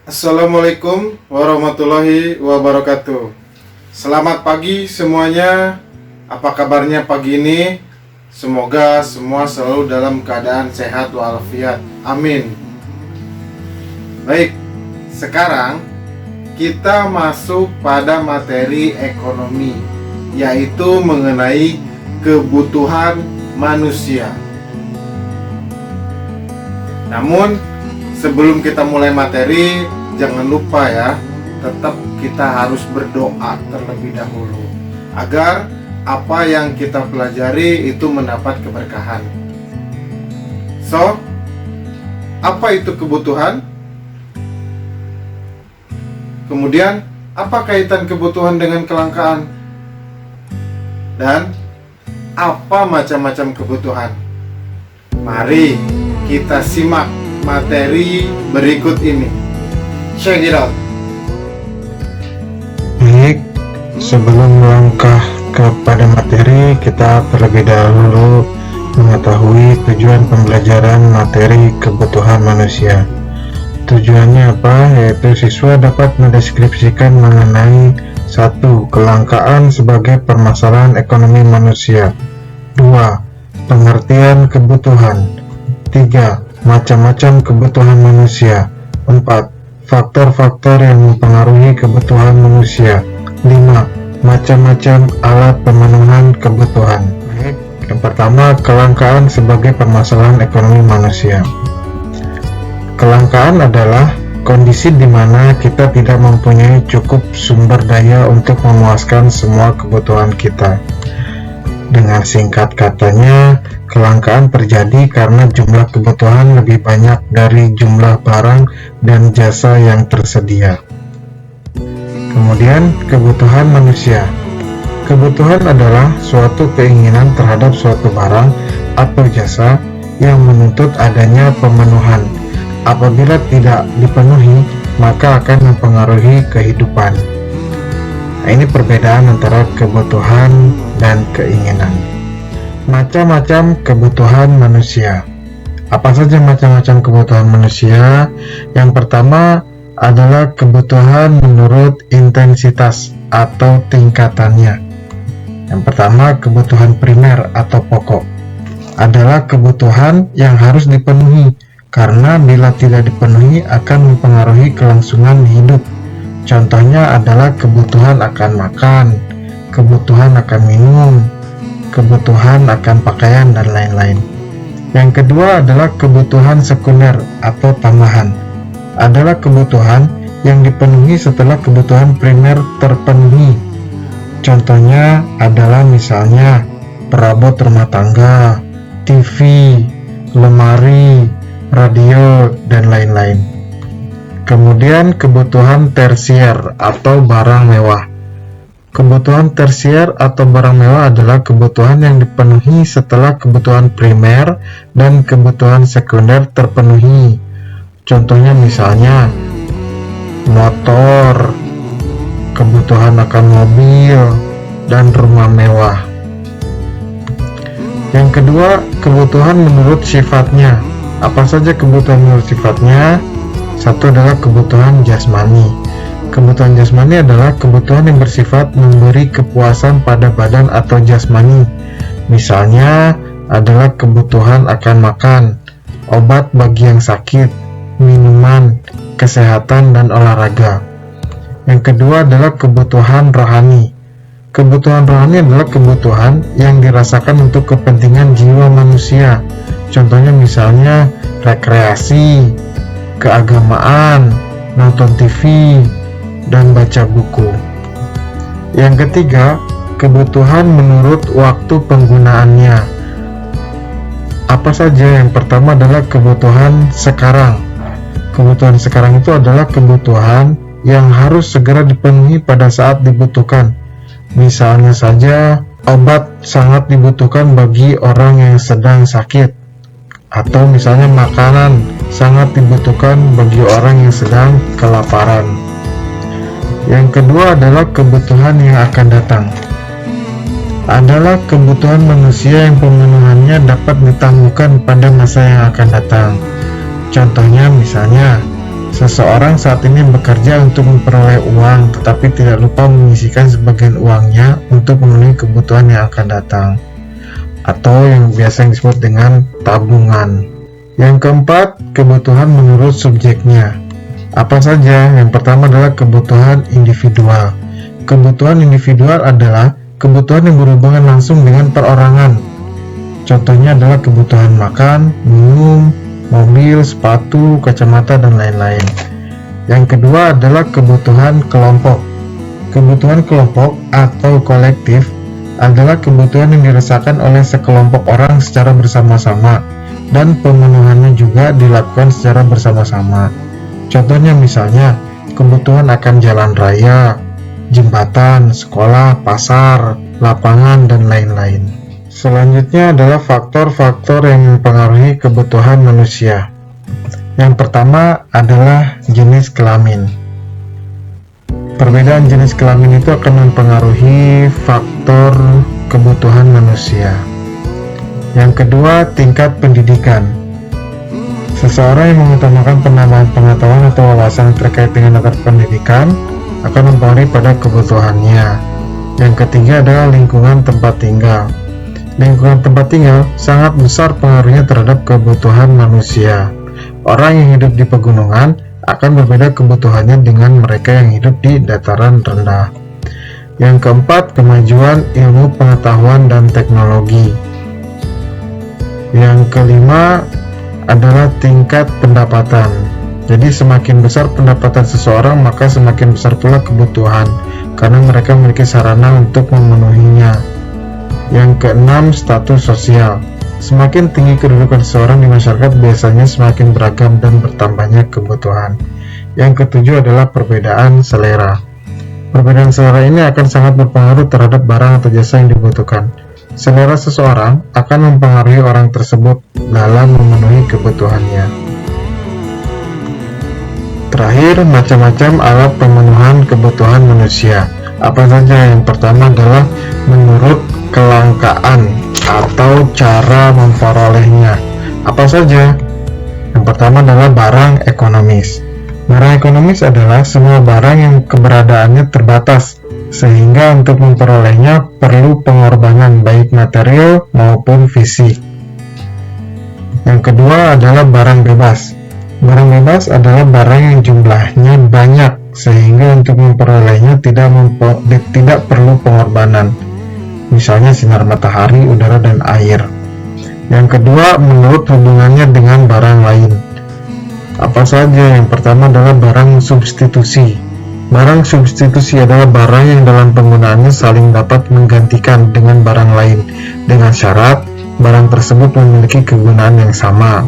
Assalamualaikum warahmatullahi wabarakatuh. Selamat pagi semuanya. Apa kabarnya pagi ini? Semoga semua selalu dalam keadaan sehat walafiat. Amin. Baik, sekarang kita masuk pada materi ekonomi, yaitu mengenai kebutuhan manusia. Namun sebelum kita mulai materi, jangan lupa ya, tetap kita harus berdoa terlebih dahulu agar apa yang kita pelajari itu mendapat keberkahan. So, apa itu kebutuhan? Kemudian, apa kaitan kebutuhan dengan kelangkaan? Dan apa macam-macam kebutuhan? Mari kita simak materi berikut ini. Check it out. Baik, sebelum melangkah kepada materi, kita terlebih dahulu mengetahui tujuan pembelajaran materi kebutuhan manusia. Tujuannya apa? Yaitu siswa dapat mendeskripsikan mengenai 1. Kelangkaan sebagai permasalahan ekonomi manusia. 2. Pengertian kebutuhan. 3. Macam-macam kebutuhan manusia. 4. Faktor-faktor yang mempengaruhi kebutuhan manusia. 5. Macam-macam alat pemenuhan kebutuhan. Baik, yang pertama, kelangkaan sebagai permasalahan ekonomi manusia. Kelangkaan adalah kondisi di mana kita tidak mempunyai cukup sumber daya untuk memuaskan semua kebutuhan kita. Dengan singkat katanya, kelangkaan terjadi karena jumlah kebutuhan lebih banyak dari jumlah barang dan jasa yang tersedia. Kemudian, kebutuhan manusia. Kebutuhan adalah suatu keinginan terhadap suatu barang atau jasa yang menuntut adanya pemenuhan. Apabila tidak dipenuhi, maka akan mempengaruhi kehidupan. Nah, ini perbedaan antara kebutuhan dan keinginan. Macam-macam kebutuhan manusia. Apa saja macam-macam kebutuhan manusia? Yang pertama adalah kebutuhan menurut intensitas atau tingkatannya. Yang pertama, kebutuhan primer atau pokok adalah kebutuhan yang harus dipenuhi, karena bila tidak dipenuhi akan mempengaruhi kelangsungan hidup. Contohnya adalah kebutuhan akan makan, kebutuhan akan minum, kebutuhan akan pakaian, dan lain-lain. Yang kedua adalah kebutuhan sekunder atau tambahan. Adalah kebutuhan yang dipenuhi setelah kebutuhan primer terpenuhi. Contohnya adalah misalnya perabot rumah tangga, TV, lemari, radio, dan lain-lain. Kemudian kebutuhan tersier atau barang mewah. Kebutuhan tersier atau barang mewah adalah kebutuhan yang dipenuhi setelah kebutuhan primer dan kebutuhan sekunder terpenuhi. Contohnya misalnya motor, kebutuhan akan mobil, dan rumah mewah. Yang kedua, kebutuhan menurut sifatnya. Apa saja kebutuhan menurut sifatnya? Satu adalah kebutuhan jasmani. Kebutuhan jasmani adalah kebutuhan yang bersifat memberi kepuasan pada badan atau jasmani. Misalnya adalah kebutuhan akan makan, obat bagi yang sakit, minuman, kesehatan, dan olahraga. Yang kedua adalah kebutuhan rohani. Kebutuhan rohani adalah kebutuhan yang dirasakan untuk kepentingan jiwa manusia. Contohnya misalnya rekreasi, keagamaan, nonton TV, dan baca buku. Yang ketiga, kebutuhan menurut waktu penggunaannya. Apa saja? Yang pertama adalah kebutuhan sekarang. Kebutuhan sekarang itu adalah kebutuhan yang harus segera dipenuhi pada saat dibutuhkan. Misalnya saja, obat sangat dibutuhkan bagi orang yang sedang sakit. Atau misalnya makanan sangat dibutuhkan bagi orang yang sedang kelaparan. Yang kedua adalah kebutuhan yang akan datang. Adalah kebutuhan manusia yang pemenuhannya dapat ditangguhkan pada masa yang akan datang. Contohnya misalnya Seseorang saat ini bekerja untuk memperoleh uang, tetapi tidak lupa menyisihkan sebagian uangnya untuk memenuhi kebutuhan yang akan datang, atau yang biasa disebut dengan tabungan. Yang keempat, kebutuhan menurut subjeknya. Apa saja? Yang pertama adalah kebutuhan individual. Kebutuhan individual adalah kebutuhan yang berhubungan langsung dengan perorangan. Contohnya adalah kebutuhan makan, minum, mobil, sepatu, kacamata, dan lain-lain. Yang kedua adalah kebutuhan kelompok. Kebutuhan kelompok atau kolektif adalah kebutuhan yang dirasakan oleh sekelompok orang secara bersama-sama, dan pemenuhannya juga dilakukan secara bersama-sama. Contohnya misalnya, kebutuhan akan jalan raya, jembatan, sekolah, pasar, lapangan, dan lain-lain. Selanjutnya adalah faktor-faktor yang mempengaruhi kebutuhan manusia. Yang pertama adalah jenis kelamin. Perbedaan jenis kelamin itu akan mempengaruhi faktor kebutuhan manusia. Yang kedua, tingkat pendidikan. Seseorang yang mengutamakan penambahan pengetahuan atau wawasan terkait dengan latar pendidikan akan mempengaruhi pada kebutuhannya. Yang ketiga adalah lingkungan tempat tinggal. Lingkungan tempat tinggal sangat besar pengaruhnya terhadap kebutuhan manusia. Orang yang hidup di pegunungan akan berbeda kebutuhannya dengan mereka yang hidup di dataran rendah. Yang keempat, kemajuan ilmu pengetahuan dan teknologi. Yang kelima adalah tingkat pendapatan. Jadi semakin besar pendapatan seseorang, maka semakin besar pula kebutuhan, karena mereka memiliki sarana untuk memenuhinya. Yang keenam, status sosial. Semakin tinggi kedudukan seseorang di masyarakat, biasanya semakin beragam dan bertambahnya kebutuhan. Yang ketujuh adalah perbedaan selera. Perbedaan selera ini akan sangat berpengaruh terhadap barang atau jasa yang dibutuhkan. Selera seseorang akan mempengaruhi orang tersebut dalam memenuhi kebutuhannya. Terakhir, macam-macam alat pemenuhan kebutuhan manusia. Apa saja? Yang pertama adalah menurut kelangkaan atau cara memperolehnya. Apa saja? Yang pertama adalah barang ekonomis. Barang ekonomis adalah semua barang yang keberadaannya terbatas, sehingga untuk memperolehnya perlu pengorbanan baik material maupun fisik. Yang kedua adalah barang bebas. Barang bebas adalah barang yang jumlahnya banyak, sehingga untuk memperolehnya tidak perlu pengorbanan. Misalnya sinar matahari, udara, dan air. Yang kedua, menurut hubungannya dengan barang lain. Apa saja? Yang pertama adalah barang substitusi. Barang substitusi adalah barang yang dalam penggunaannya saling dapat menggantikan dengan barang lain, dengan syarat barang tersebut memiliki kegunaan yang sama.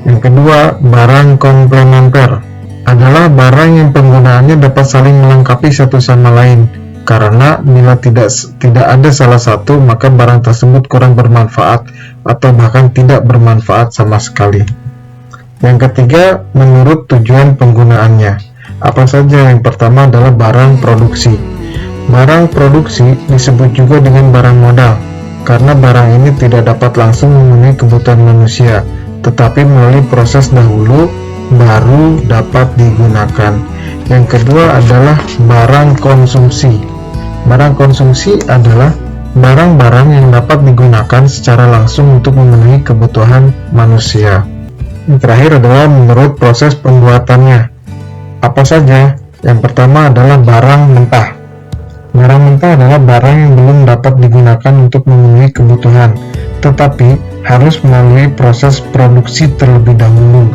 Yang kedua, barang komplementer adalah barang yang penggunaannya dapat saling melengkapi satu sama lain, karena bila tidak ada salah satu, maka barang tersebut kurang bermanfaat atau bahkan tidak bermanfaat sama sekali. Yang ketiga, menurut tujuan penggunaannya. Apa saja? Yang pertama adalah barang produksi. Barang produksi disebut juga dengan barang modal, karena barang ini tidak dapat langsung memenuhi kebutuhan manusia, tetapi melalui proses dahulu baru dapat digunakan. Yang kedua adalah barang konsumsi. Barang konsumsi adalah barang-barang yang dapat digunakan secara langsung untuk memenuhi kebutuhan manusia. Yang terakhir adalah menurut proses pembuatannya. Apa saja? Yang pertama adalah barang mentah. Barang mentah adalah barang yang belum dapat digunakan untuk memenuhi kebutuhan, tetapi harus melalui proses produksi terlebih dahulu.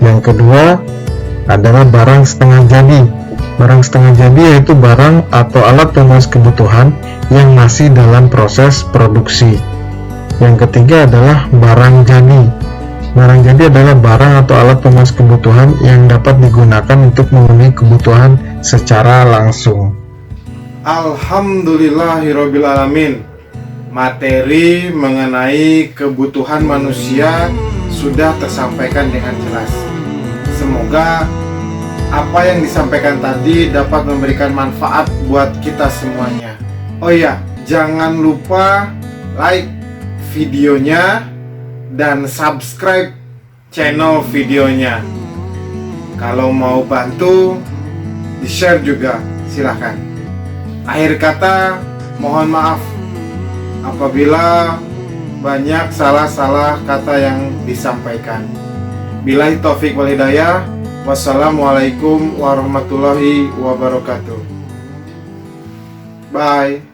Yang kedua adalah barang setengah jadi. Barang setengah jadi yaitu barang atau alat pemenuhi kebutuhan yang masih dalam proses produksi. Yang ketiga adalah barang jadi. Barang jadi adalah barang atau alat pemenuhi kebutuhan yang dapat digunakan untuk memenuhi kebutuhan secara langsung. Alhamdulillahirrabbilalamin. Materi mengenai kebutuhan manusia sudah tersampaikan dengan jelas. Semoga apa yang disampaikan tadi dapat memberikan manfaat buat kita semuanya. Oh iya, jangan lupa like videonya dan subscribe channel videonya. Kalau mau bantu, di-share juga, silahkan. Akhir kata, mohon maaf apabila banyak salah-salah kata yang disampaikan. Billahi taufik wal hidayah. Wassalamualaikum warahmatullahi wabarakatuh. Bye.